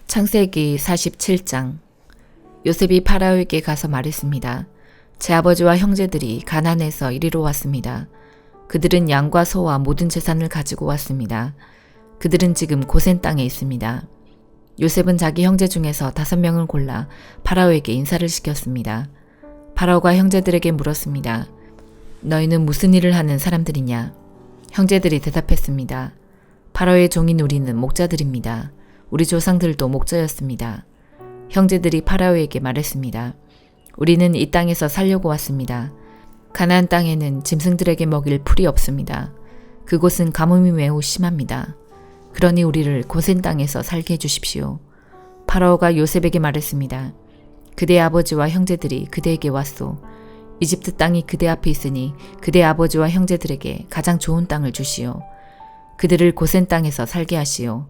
창세기 47장. 요셉이 파라오에게 가서 말했습니다. 제 아버지와 형제들이 가나안에서 이리로 왔습니다. 그들은 양과 소와 모든 재산을 가지고 왔습니다. 그들은 지금 고센 땅에 있습니다. 요셉은 자기 형제 중에서 5명을 골라 파라오에게 인사를 시켰습니다. 파라오가 형제들에게 물었습니다. 너희는 무슨 일을 하는 사람들이냐? 형제들이 대답했습니다. 파라오의 종인 우리는 목자들입니다. 우리 조상들도 목자였습니다. 형제들이 파라오에게 말했습니다. 우리는 이 땅에서 살려고 왔습니다. 가나안 땅에는 짐승들에게 먹일 풀이 없습니다. 그곳은 가뭄이 매우 심합니다. 그러니 우리를 고센 땅에서 살게 해주십시오. 파라오가 요셉에게 말했습니다. 그대의 아버지와 형제들이 그대에게 왔소. 이집트 땅이 그대 앞에 있으니 그대의 아버지와 형제들에게 가장 좋은 땅을 주시오. 그들을 고센 땅에서 살게 하시오.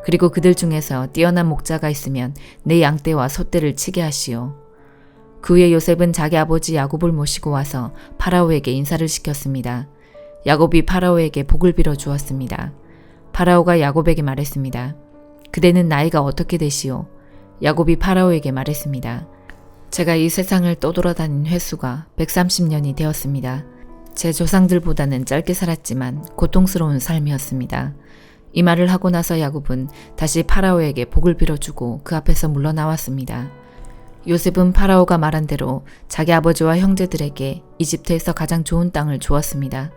그리고 그들 중에서 뛰어난 목자가 있으면 내 양떼와 소떼를 치게 하시오. 그 후에 요셉은 자기 아버지 야곱을 모시고 와서 파라오에게 인사를 시켰습니다. 야곱이 파라오에게 복을 빌어 주었습니다. 파라오가 야곱에게 말했습니다. 그대는 나이가 어떻게 되시오? 야곱이 파라오에게 말했습니다. 제가 이 세상을 떠돌아다닌 횟수가 130년이 되었습니다. 제 조상들보다는 짧게 살았지만 고통스러운 삶이었습니다. 이 말을 하고 나서 야곱은 다시 파라오에게 복을 빌어주고 그 앞에서 물러나왔습니다. 요셉은 파라오가 말한 대로 자기 아버지와 형제들에게 이집트에서 가장 좋은 땅을 주었습니다.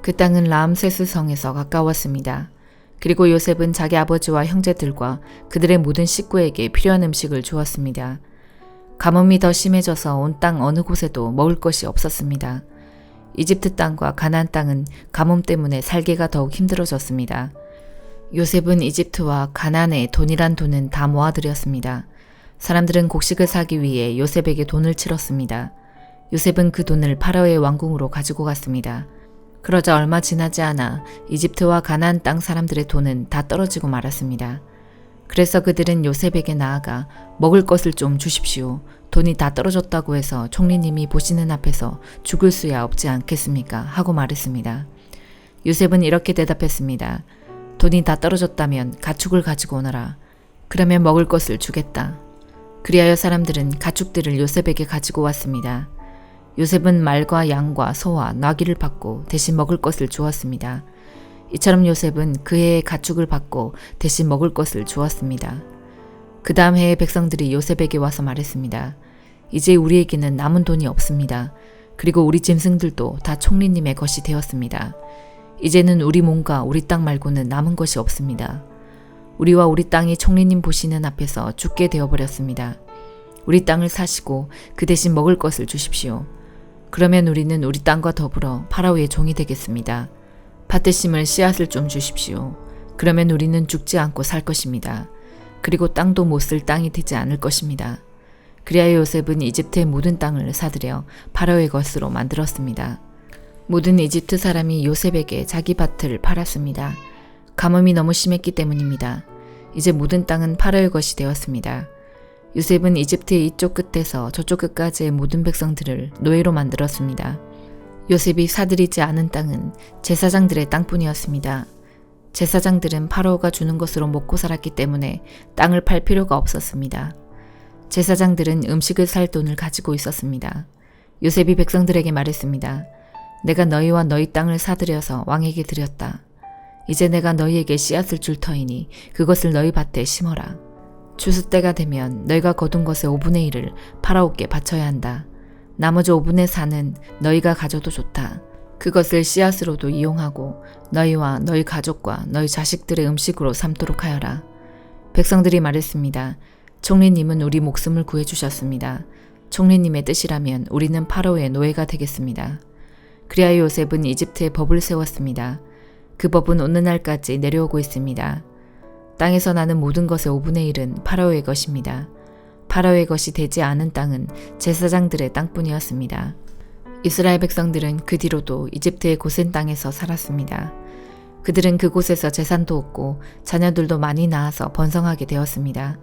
그 땅은 라암세스 성에서 가까웠습니다. 그리고 요셉은 자기 아버지와 형제들과 그들의 모든 식구에게 필요한 음식을 주었습니다. 가뭄이 더 심해져서 온 땅 어느 곳에도 먹을 것이 없었습니다. 이집트 땅과 가나안 땅은 가뭄 때문에 살기가 더욱 힘들어졌습니다. 요셉은 이집트와 가나안에 돈이란 돈은 다 모아들였습니다. 사람들은 곡식을 사기 위해 요셉에게 돈을 치렀습니다. 요셉은 그 돈을 파라오의 왕궁으로 가지고 갔습니다. 그러자 얼마 지나지 않아 이집트와 가나안 땅 사람들의 돈은 다 떨어지고 말았습니다. 그래서 그들은 요셉에게 나아가 먹을 것을 좀 주십시오. 돈이 다 떨어졌다고 해서 총리님이 보시는 앞에서 죽을 수야 없지 않겠습니까? 하고 말했습니다. 요셉은 이렇게 대답했습니다. 돈이 다 떨어졌다면 가축을 가지고 오너라. 그러면 먹을 것을 주겠다. 그리하여 사람들은 가축들을 요셉에게 가지고 왔습니다. 요셉은 말과 양과 소와 나귀를 받고 대신 먹을 것을 주었습니다. 이처럼 요셉은 그 해의 가축을 받고 대신 먹을 것을 주었습니다. 그 다음 해에 백성들이 요셉에게 와서 말했습니다. 이제 우리에게는 남은 돈이 없습니다. 그리고 우리 짐승들도 다 총리님의 것이 되었습니다. 이제는 우리 몸과 우리 땅 말고는 남은 것이 없습니다. 우리와 우리 땅이 총리님 보시는 앞에서 죽게 되어버렸습니다. 우리 땅을 사시고 그 대신 먹을 것을 주십시오. 그러면 우리는 우리 땅과 더불어 파라오의 종이 되겠습니다. 밭에 심을 씨앗을 좀 주십시오. 그러면 우리는 죽지 않고 살 것입니다. 그리고 땅도 못 쓸 땅이 되지 않을 것입니다. 그리하여 요셉은 이집트의 모든 땅을 사들여 파라오의 것으로 만들었습니다. 모든 이집트 사람이 요셉에게 자기 밭을 팔았습니다. 가뭄이 너무 심했기 때문입니다. 이제 모든 땅은 파라오의 것이 되었습니다. 요셉은 이집트의 이쪽 끝에서 저쪽 끝까지의 모든 백성들을 노예로 만들었습니다. 요셉이 사들이지 않은 땅은 제사장들의 땅뿐이었습니다. 제사장들은 파라오가 주는 것으로 먹고 살았기 때문에 땅을 팔 필요가 없었습니다. 제사장들은 음식을 살 돈을 가지고 있었습니다. 요셉이 백성들에게 말했습니다. 내가 너희와 너희 땅을 사들여서 왕에게 드렸다. 이제 내가 너희에게 씨앗을 줄 터이니 그것을 너희 밭에 심어라. 추수 때가 되면 너희가 거둔 것의 5분의 1을 파라오께 바쳐야 한다. 나머지 5분의 4는 너희가 가져도 좋다. 그것을 씨앗으로도 이용하고 너희와 너희 가족과 너희 자식들의 음식으로 삼도록 하여라. 백성들이 말했습니다. 총리님은 우리 목숨을 구해주셨습니다. 총리님의 뜻이라면 우리는 파라오의 노예가 되겠습니다. 그리하여 요셉은 이집트에 법을 세웠습니다. 그 법은 오늘날까지 내려오고 있습니다. 땅에서 나는 모든 것의 5분의 1은 파라오의 것입니다. 파라오의 것이 되지 않은 땅은 제사장들의 땅뿐이었습니다. 이스라엘 백성들은 그 뒤로도 이집트의 고센 땅에서 살았습니다. 그들은 그곳에서 재산도 얻고 자녀들도 많이 낳아서 번성하게 되었습니다.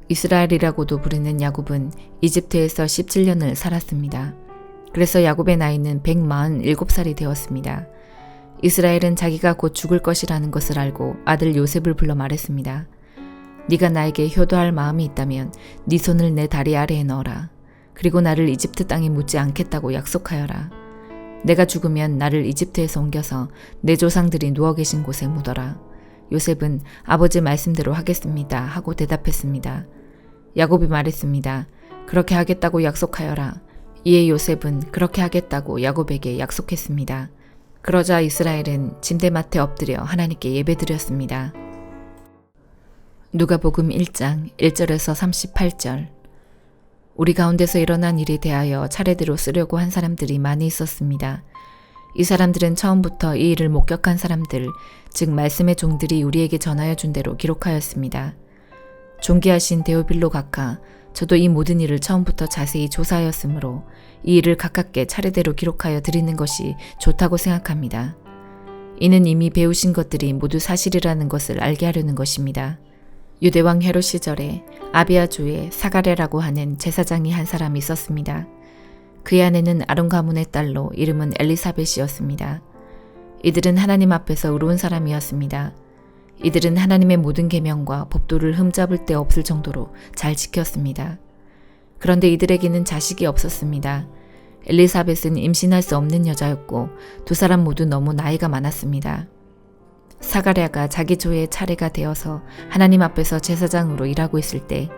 이스라엘이라고도 부르는 야곱은 이집트에서 17년을 살았습니다. 그래서 야곱의 나이는 147살이 되었습니다. 이스라엘은 자기가 곧 죽을 것이라는 것을 알고 아들 요셉을 불러 말했습니다. 네가 나에게 효도할 마음이 있다면 네 손을 내 다리 아래에 넣어라. 그리고 나를 이집트 땅에 묻지 않겠다고 약속하여라. 내가 죽으면 나를 이집트에서 옮겨서 내 조상들이 누워 계신 곳에 묻어라. 요셉은 아버지 말씀대로 하겠습니다 하고 대답했습니다. 야곱이 말했습니다. 그렇게 하겠다고 약속하여라. 이에 요셉은 그렇게 하겠다고 야곱에게 약속했습니다. 그러자 이스라엘은 침대맡에 엎드려 하나님께 예배드렸습니다. 누가복음 1장 1절에서 38절. 우리 가운데서 일어난 일에 대하여 차례대로 쓰려고 한 사람들이 많이 있었습니다. 이 사람들은 처음부터 이 일을 목격한 사람들, 즉 말씀의 종들이 우리에게 전하여 준 대로 기록하였습니다. 존귀하신 데오빌로 각하, 저도 이 모든 일을 처음부터 자세히 조사하였으므로 이 일을 가깝게 차례대로 기록하여 드리는 것이 좋다고 생각합니다. 이는 이미 배우신 것들이 모두 사실이라는 것을 알게 하려는 것입니다. 유대왕 헤롯 시절에 아비아주의 사가랴라고 하는 제사장이 한 사람이 있었습니다. 그의 아내는 아론 가문의 딸로 이름은 엘리사벳이었습니다. 이들은 하나님 앞에서 의로운 사람이었습니다. 이들은 하나님의 모든 계명과 법도를 흠잡을 데 없을 정도로 잘 지켰습니다. 그런데 이들에게는 자식이 없었습니다. 엘리사벳은 임신할 수 없는 여자였고 두 사람 모두 너무 나이가 많았습니다. 사가랴가 자기 조의 차례가 되어서 하나님 앞에서 제사장으로 일하고 있을 때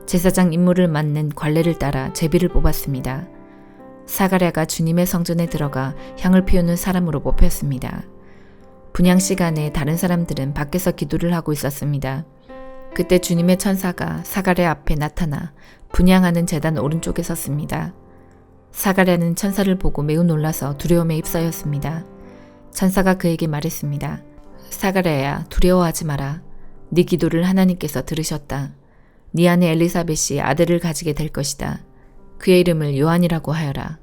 제사장 임무를 맡는 관례를 따라 제비를 뽑았습니다. 사가랴가 주님의 성전에 들어가 향을 피우는 사람으로 뽑혔습니다. 분향 시간에 다른 사람들은 밖에서 기도를 하고 있었습니다. 그때 주님의 천사가 사가랴 앞에 나타나 분향하는 제단 오른쪽에 섰습니다. 사가랴는 천사를 보고 매우 놀라서 두려움에 휩싸였습니다. 천사가 그에게 말했습니다. 사가랴야, 두려워하지 마라. 네 기도를 하나님께서 들으셨다. 네 아내 엘리사벳이 아들을 가지게 될 것이다. 그의 이름을 요한이라고 하여라.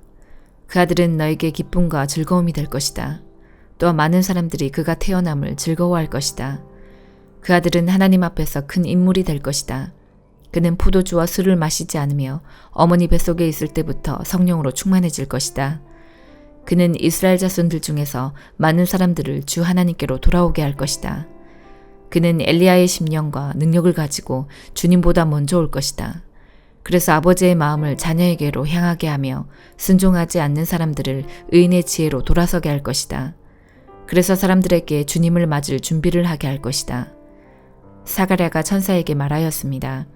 그 아들은 너에게 기쁨과 즐거움이 될 것이다. 또한 많은 사람들이 그가 태어남을 즐거워할 것이다. 그 아들은 하나님 앞에서 큰 인물이 될 것이다. 그는 포도주와 술을 마시지 않으며 어머니 뱃속에 있을 때부터 성령으로 충만해질 것이다. 그는 이스라엘 자손들 중에서 많은 사람들을 주 하나님께로 돌아오게 할 것이다. 그는 엘리야의 심령과 능력을 가지고 주님보다 먼저 올 것이다. 그래서 아버지의 마음을 자녀에게로 향하게 하며 순종하지 않는 사람들을 의인의 지혜로 돌아서게 할 것이다. 그래서 사람들에게 주님을 맞을 준비를 하게 할 것이다. 사가랴가 천사에게 말하였습니다.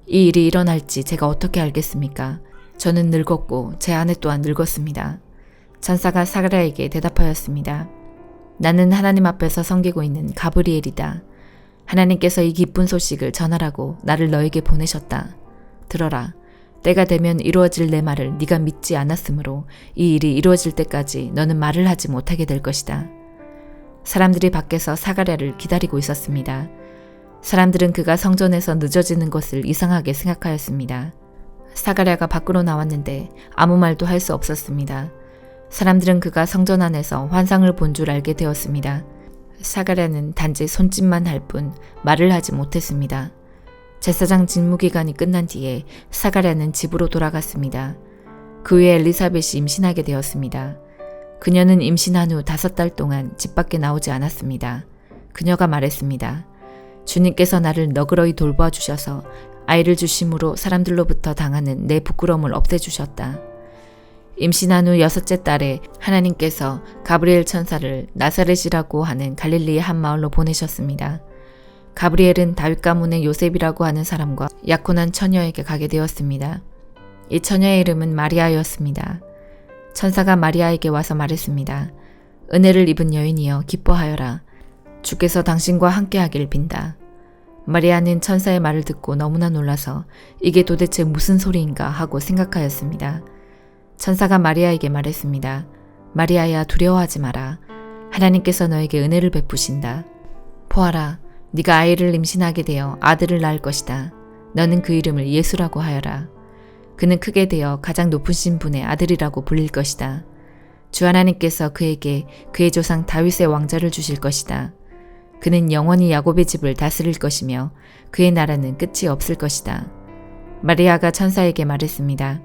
이 일이 일어날지 제가 어떻게 알겠습니까? 저는 늙었고 제 아내 또한 늙었습니다. 천사가 사가랴에게 대답하였습니다. 나는 하나님 앞에서 섬기고 있는 가브리엘이다. 하나님께서 이 기쁜 소식을 전하라고 나를 너에게 보내셨다. 들어라. 때가 되면 이루어질 내 말을 네가 믿지 않았으므로 이 일이 이루어질 때까지 너는 말을 하지 못하게 될 것이다. 사람들이 밖에서 사가랴를 기다리고 있었습니다. 사람들은 그가 성전에서 늦어지는 것을 이상하게 생각하였습니다. 사가랴가 밖으로 나왔는데 아무 말도 할 수 없었습니다. 사람들은 그가 성전 안에서 환상을 본 줄 알게 되었습니다. 사가랴는 단지 손짓만 할 뿐 말을 하지 못했습니다. 제사장 직무기간이 끝난 뒤에 사가랴는 집으로 돌아갔습니다. 그 후에 엘리사벳이 임신하게 되었습니다. 그녀는 임신한 후 5달 동안 집 밖에 나오지 않았습니다. 그녀가 말했습니다. 주님께서 나를 너그러이 돌보아주셔서 아이를 주심으로 사람들로부터 당하는 내 부끄러움을 없애주셨다. 임신한 후 6째 달에 하나님께서 가브리엘 천사를 나사렛이라고 하는 갈릴리의 한 마을로 보내셨습니다. 가브리엘은 다윗 가문의 요셉이라고 하는 사람과 약혼한 처녀에게 가게 되었습니다. 이 처녀의 이름은 마리아였습니다. 천사가 마리아에게 와서 말했습니다. 은혜를 입은 여인이여 기뻐하여라. 주께서 당신과 함께하길 빈다. 마리아는 천사의 말을 듣고 너무나 놀라서 이게 도대체 무슨 소리인가 하고 생각하였습니다. 천사가 마리아에게 말했습니다. 마리아야 두려워하지 마라. 하나님께서 너에게 은혜를 베푸신다. 보아라. 네가 아이를 임신하게 되어 아들을 낳을 것이다. 너는 그 이름을 예수라고 하여라. 그는 크게 되어 가장 높으신 분의 아들이라고 불릴 것이다. 주 하나님께서 그에게 그의 조상 다윗의 왕좌를 주실 것이다. 그는 영원히 야곱의 집을 다스릴 것이며 그의 나라는 끝이 없을 것이다. 마리아가 천사에게 말했습니다.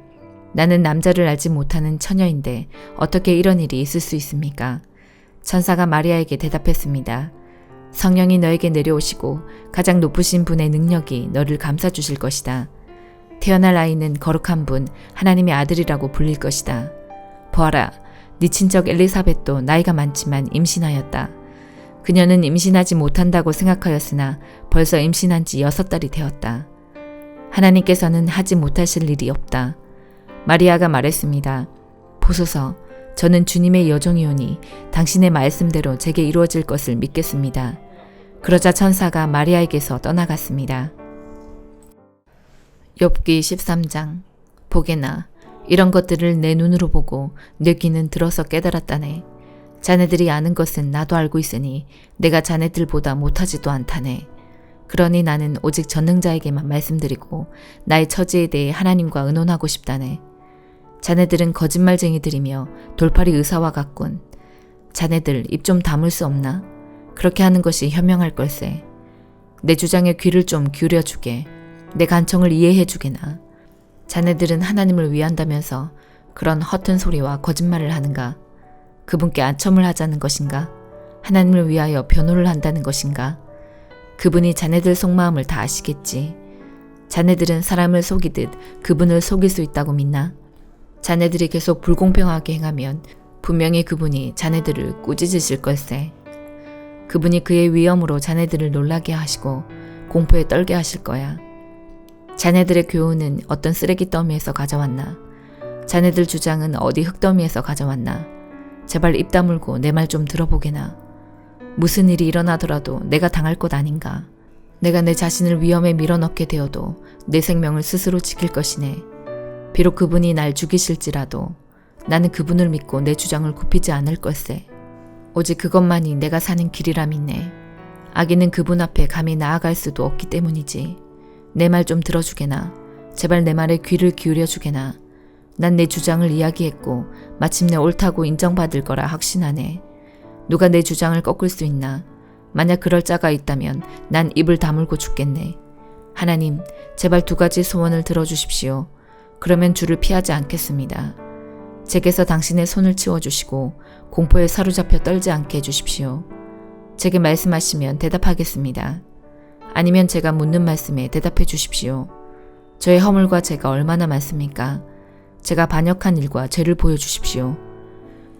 나는 남자를 알지 못하는 처녀인데 어떻게 이런 일이 있을 수 있습니까? 천사가 마리아에게 대답했습니다. 성령이 너에게 내려오시고 가장 높으신 분의 능력이 너를 감싸주실 것이다. 태어날 아이는 거룩한 분 하나님의 아들이라고 불릴 것이다. 보아라, 네 친척 엘리사벳도 나이가 많지만 임신하였다. 그녀는 임신하지 못한다고 생각하였으나 벌써 임신한 지 6달이 되었다. 하나님께서는 하지 못하실 일이 없다. 마리아가 말했습니다. 보소서, 저는 주님의 여종이오니 당신의 말씀대로 제게 이루어질 것을 믿겠습니다. 그러자 천사가 마리아에게서 떠나갔습니다. 욥기 13장. 보게나, 이런 것들을 내 눈으로 보고 내 귀는 들어서 깨달았다네. 자네들이 아는 것은 나도 알고 있으니 내가 자네들보다 못하지도 않다네. 그러니 나는 오직 전능자에게만 말씀드리고 나의 처지에 대해 하나님과 의논하고 싶다네. 자네들은 거짓말쟁이들이며 돌팔이 의사와 같군. 자네들 입 좀 다물 수 없나? 그렇게 하는 것이 현명할 걸세. 내 주장에 귀를 좀 기울여주게. 내 간청을 이해해주게나. 자네들은 하나님을 위한다면서 그런 허튼 소리와 거짓말을 하는가? 그분께 안첨을 하자는 것인가? 하나님을 위하여 변호를 한다는 것인가? 그분이 자네들 속마음을 다 아시겠지. 자네들은 사람을 속이듯 그분을 속일 수 있다고 믿나? 자네들이 계속 불공평하게 행하면 분명히 그분이 자네들을 꾸짖으실 걸세. 그분이 그의 위엄으로 자네들을 놀라게 하시고 공포에 떨게 하실 거야. 자네들의 교훈은 어떤 쓰레기 더미에서 가져왔나? 자네들 주장은 어디 흙더미에서 가져왔나? 제발 입 다물고 내 말 좀 들어보게나. 무슨 일이 일어나더라도 내가 당할 것 아닌가? 내가 내 자신을 위험에 밀어넣게 되어도 내 생명을 스스로 지킬 것이네. 비록 그분이 날 죽이실지라도 나는 그분을 믿고 내 주장을 굽히지 않을 걸세. 오직 그것만이 내가 사는 길이라 믿네. 악인은 그분 앞에 감히 나아갈 수도 없기 때문이지. 내 말 좀 들어주게나. 제발 내 말에 귀를 기울여주게나. 난 내 주장을 이야기했고 마침내 옳다고 인정받을 거라 확신하네. 누가 내 주장을 꺾을 수 있나? 만약 그럴 자가 있다면 난 입을 다물고 죽겠네. 하나님, 제발 2가지 소원을 들어주십시오. 그러면 주를 피하지 않겠습니다. 제게서 당신의 손을 치워주시고 공포에 사로잡혀 떨지 않게 해주십시오. 제게 말씀하시면 대답하겠습니다. 아니면 제가 묻는 말씀에 대답해 주십시오. 저의 허물과 죄가 얼마나 많습니까? 제가 반역한 일과 죄를 보여주십시오.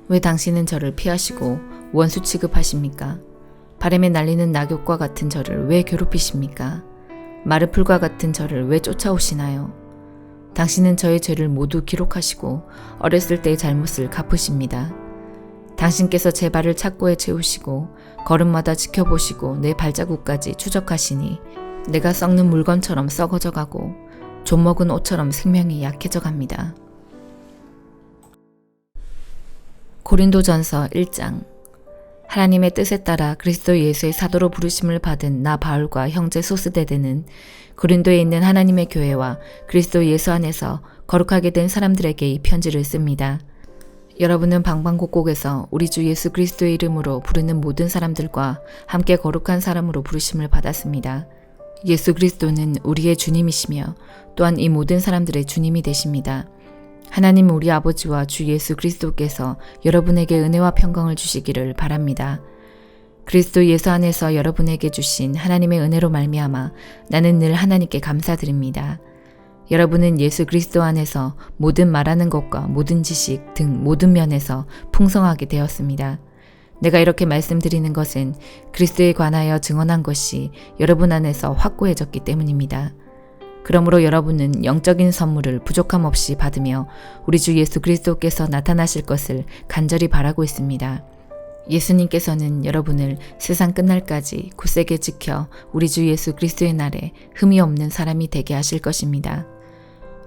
왜 당신은 저를 피하시고 원수 취급하십니까? 바람에 날리는 낙엽과 같은 저를 왜 괴롭히십니까? 마른 풀과 같은 저를 왜 쫓아오시나요? 당신은 저의 죄를 모두 기록하시고 어렸을 때의 잘못을 갚으십니다. 당신께서 제 발을 착고에 채우시고 걸음마다 지켜보시고 내 발자국까지 추적하시니 내가 썩는 물건처럼 썩어져 가고 좀먹은 옷처럼 생명이 약해져 갑니다. 고린도전서 1장. 하나님의 뜻에 따라 그리스도 예수의 사도로 부르심을 받은 나 바울과 형제 소스데데는 고린도에 있는 하나님의 교회와 그리스도 예수 안에서 거룩하게 된 사람들에게 이 편지를 씁니다. 여러분은 방방곡곡에서 우리 주 예수 그리스도의 이름으로 부르는 모든 사람들과 함께 거룩한 사람으로 부르심을 받았습니다. 예수 그리스도는 우리의 주님이시며 또한 이 모든 사람들의 주님이 되십니다. 하나님 우리 아버지와 주 예수 그리스도께서 여러분에게 은혜와 평강을 주시기를 바랍니다. 그리스도 예수 안에서 여러분에게 주신 하나님의 은혜로 말미암아 나는 늘 하나님께 감사드립니다. 여러분은 예수 그리스도 안에서 모든 말하는 것과 모든 지식 등 모든 면에서 풍성하게 되었습니다. 내가 이렇게 말씀드리는 것은 그리스도에 관하여 증언한 것이 여러분 안에서 확고해졌기 때문입니다. 그러므로 여러분은 영적인 선물을 부족함 없이 받으며 우리 주 예수 그리스도께서 나타나실 것을 간절히 바라고 있습니다. 예수님께서는 여러분을 세상 끝날까지 굳세게 지켜 우리 주 예수 그리스도의 날에 흠이 없는 사람이 되게 하실 것입니다.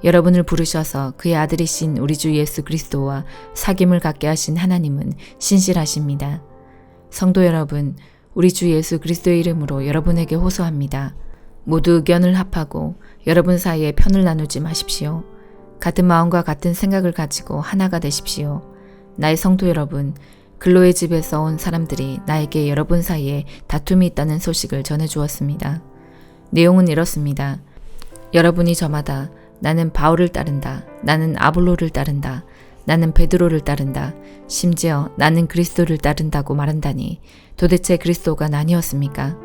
여러분을 부르셔서 그의 아들이신 우리 주 예수 그리스도와 사귐을 갖게 하신 하나님은 신실하십니다. 성도 여러분, 우리 주 예수 그리스도의 이름으로 여러분에게 호소합니다. 모두 의견을 합하고 여러분 사이에 편을 나누지 마십시오. 같은 마음과 같은 생각을 가지고 하나가 되십시오. 나의 성도 여러분, 글로의 집에서 온 사람들이 나에게 여러분 사이에 다툼이 있다는 소식을 전해주었습니다. 내용은 이렇습니다. 여러분이 저마다 나는 바울을 따른다. 나는 아볼로를 따른다. 나는 베드로를 따른다. 심지어 나는 그리스도를 따른다고 말한다니 도대체 그리스도가 아니었습니까?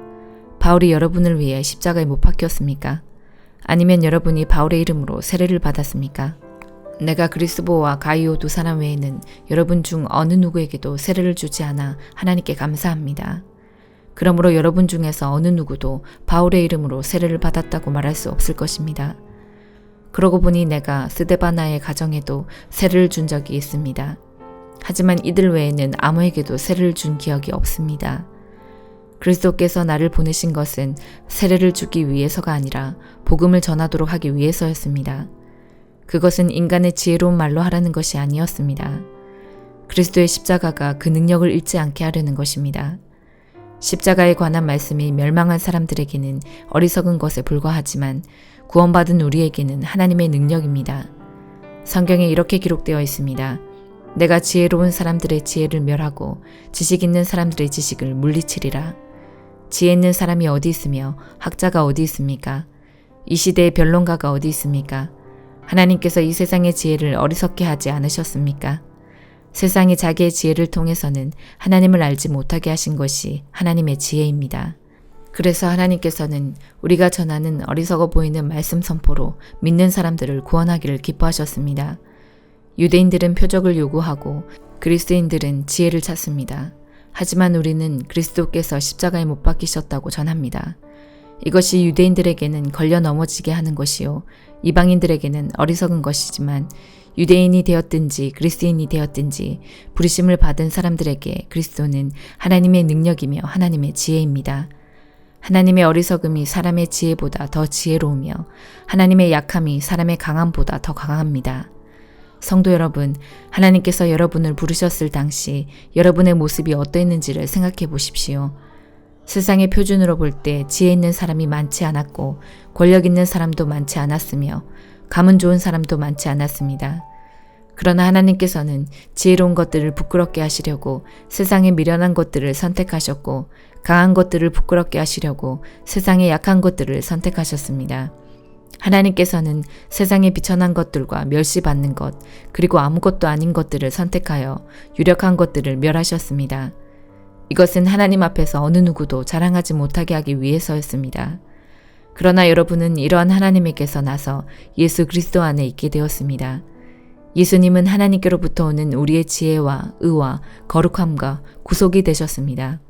바울이 여러분을 위해 십자가에 못 박혔습니까? 아니면 여러분이 바울의 이름으로 세례를 받았습니까? 내가 그리스도와 가이오 두 사람 외에는 여러분 중 어느 누구에게도 세례를 주지 않아 하나님께 감사합니다. 그러므로 여러분 중에서 어느 누구도 바울의 이름으로 세례를 받았다고 말할 수 없을 것입니다. 그러고 보니 내가 스데바나의 가정에도 세례를 준 적이 있습니다. 하지만 이들 외에는 아무에게도 세례를 준 기억이 없습니다. 그리스도께서 나를 보내신 것은 세례를 주기 위해서가 아니라 복음을 전하도록 하기 위해서였습니다. 그것은 인간의 지혜로운 말로 하라는 것이 아니었습니다. 그리스도의 십자가가 그 능력을 잃지 않게 하려는 것입니다. 십자가에 관한 말씀이 멸망한 사람들에게는 어리석은 것에 불과하지만 구원받은 우리에게는 하나님의 능력입니다. 성경에 이렇게 기록되어 있습니다. 내가 지혜로운 사람들의 지혜를 멸하고 지식 있는 사람들의 지식을 물리치리라. 지혜 있는 사람이 어디 있으며 학자가 어디 있습니까? 이 시대의 변론가가 어디 있습니까? 하나님께서 이 세상의 지혜를 어리석게 하지 않으셨습니까? 세상이 자기의 지혜를 통해서는 하나님을 알지 못하게 하신 것이 하나님의 지혜입니다. 그래서 하나님께서는 우리가 전하는 어리석어 보이는 말씀 선포로 믿는 사람들을 구원하기를 기뻐하셨습니다. 유대인들은 표적을 요구하고 그리스도인들은 지혜를 찾습니다. 하지만 우리는 그리스도께서 십자가에 못 박히셨다고 전합니다. 이것이 유대인들에게는 걸려 넘어지게 하는 것이요 이방인들에게는 어리석은 것이지만 유대인이 되었든지 그리스도인이 되었든지 부르심을 받은 사람들에게 그리스도는 하나님의 능력이며 하나님의 지혜입니다. 하나님의 어리석음이 사람의 지혜보다 더 지혜로우며 하나님의 약함이 사람의 강함보다 더 강합니다. 성도 여러분, 하나님께서 여러분을 부르셨을 당시 여러분의 모습이 어떠했는지를 생각해 보십시오. 세상의 표준으로 볼 때 지혜 있는 사람이 많지 않았고 권력 있는 사람도 많지 않았으며 가문 좋은 사람도 많지 않았습니다. 그러나 하나님께서는 지혜로운 것들을 부끄럽게 하시려고 세상의 미련한 것들을 선택하셨고 강한 것들을 부끄럽게 하시려고 세상의 약한 것들을 선택하셨습니다. 하나님께서는 세상의 비천한 것들과 멸시받는 것 그리고 아무것도 아닌 것들을 선택하여 유력한 것들을 멸하셨습니다. 이것은 하나님 앞에서 어느 누구도 자랑하지 못하게 하기 위해서였습니다. 그러나 여러분은 이러한 하나님에게서 나서 예수 그리스도 안에 있게 되었습니다. 예수님은 하나님께로부터 오는 우리의 지혜와 의와 거룩함과 구속이 되셨습니다.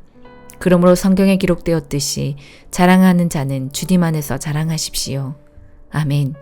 그러므로 성경에 기록되었듯이 자랑하는 자는 주님 안에서 자랑하십시오. 아멘.